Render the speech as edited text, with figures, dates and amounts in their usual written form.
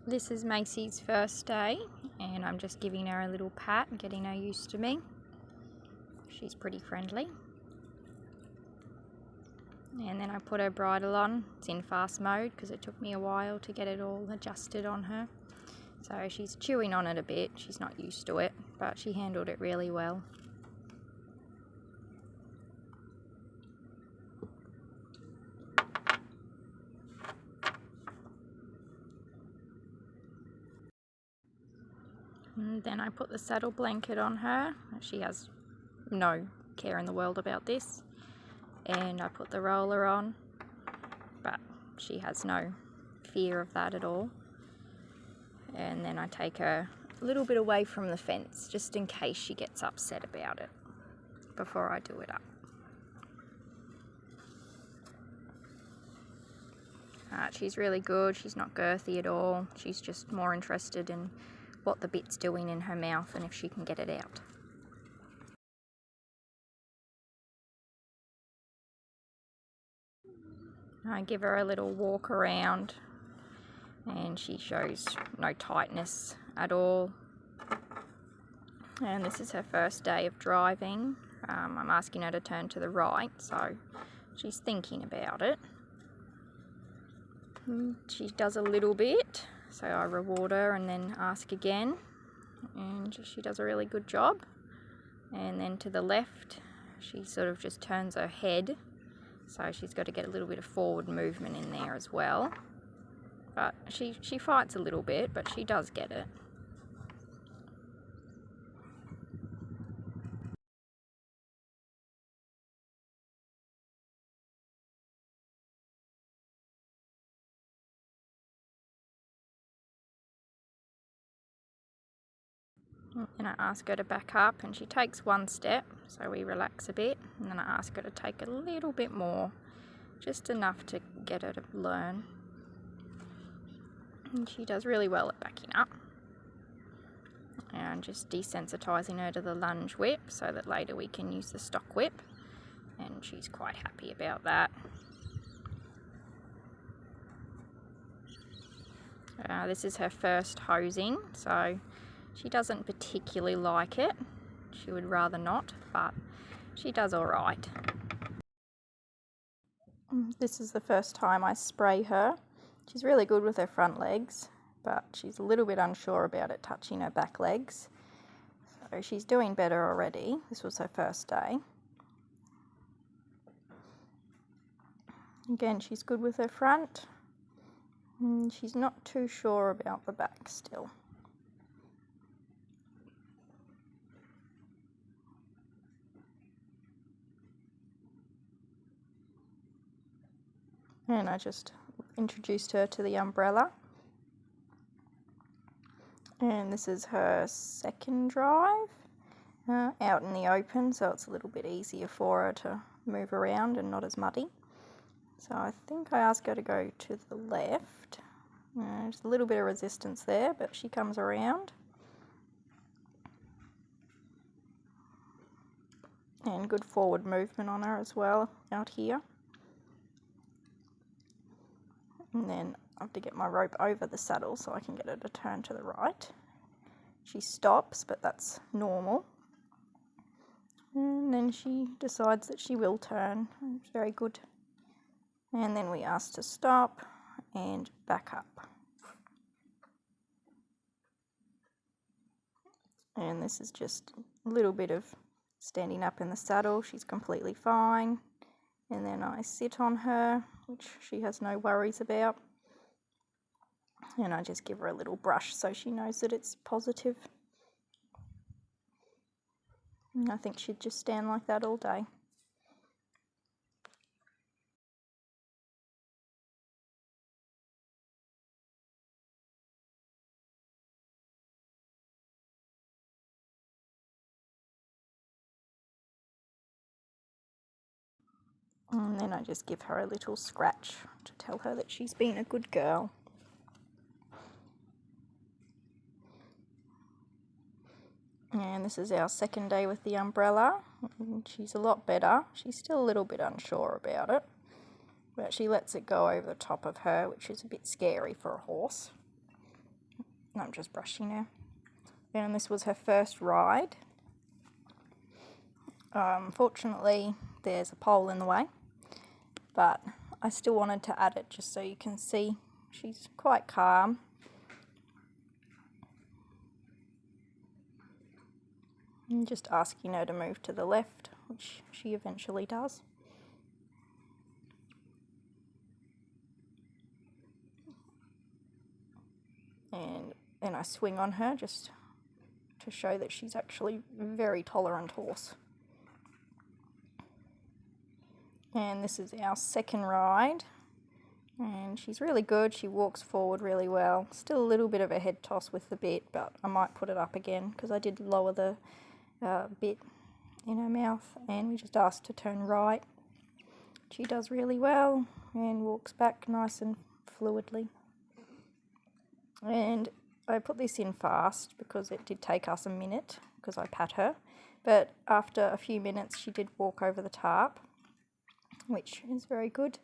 This is Macy's first day and I'm just giving her a little pat and getting her used to me. She's pretty friendly. And then I put her bridle on. It's in fast mode because it took me a while to get it all adjusted on her. So she's chewing on it a bit. She's not used to it, but she handled it really well. And then I put the saddle blanket on her. She has no care in the world about this. And I put the roller on, but she has no fear of that at all. And then I take her a little bit away from the fence just in case she gets upset about it before I do it up. She's really good. She's not girthy at all. She's just more interested in what the bit's doing in her mouth and if she can get it out. I give her a little walk around and she shows no tightness at all. And this is her first day of driving. I'm asking her to turn to the right, so she's thinking about it. She does a little bit, so I reward her and then ask again, and she does a really good job. And then to the left, she sort of just turns her head, so she's got to get a little bit of forward movement in there as well. But she fights a little bit, but she does get it. And I ask her to back up and she takes one step, so we relax a bit, and then I ask her to take a little bit more, just enough to get her to learn. And she does really well at backing up. And just desensitizing her to the lunge whip so that later we can use the stock whip, and she's quite happy about that. This is her first hosing, so she doesn't particularly like it. She would rather not, but she does all right. This is the first time I spray her. She's really good with her front legs, but she's a little bit unsure about it touching her back legs. So she's doing better already. This was her first day. Again, she's good with her front. She's not too sure about the back still. And I just introduced her to the umbrella. And this is her second drive out in the open, so it's a little bit easier for her to move around and not as muddy. So I think I asked her to go to the left. There's a little bit of resistance there, but she comes around. And good forward movement on her as well out here. And then I have to get my rope over the saddle so I can get her to turn to the right. She stops, but that's normal. And then she decides that she will turn. It's very good. And then we ask to stop and back up. And this is just a little bit of standing up in the saddle. She's completely fine. And then I sit on her, which she has no worries about. And I just give her a little brush so she knows that it's positive. And I think she'd just stand like that all day. And then I just give her a little scratch to tell her that she's been a good girl. And this is our second day with the umbrella. She's a lot better. She's still a little bit unsure about it, but she lets it go over the top of her, which is a bit scary for a horse. I'm just brushing her. And this was her first ride. Fortunately, there's a pole in the way, but I still wanted to add it just so you can see she's quite calm. And just asking her to move to the left, which she eventually does. And then I swing on her just to show that she's actually a very tolerant horse. And this is our second ride, and she's really good. She walks forward really well. Still a little bit of a head toss with the bit, but I might put it up again because I did lower the bit in her mouth, and we just asked to turn right. She does really well and walks back nice and fluidly. And I put this in fast because it did take us a minute because I pat her, but after a few minutes she did walk over the tarp, which is very good.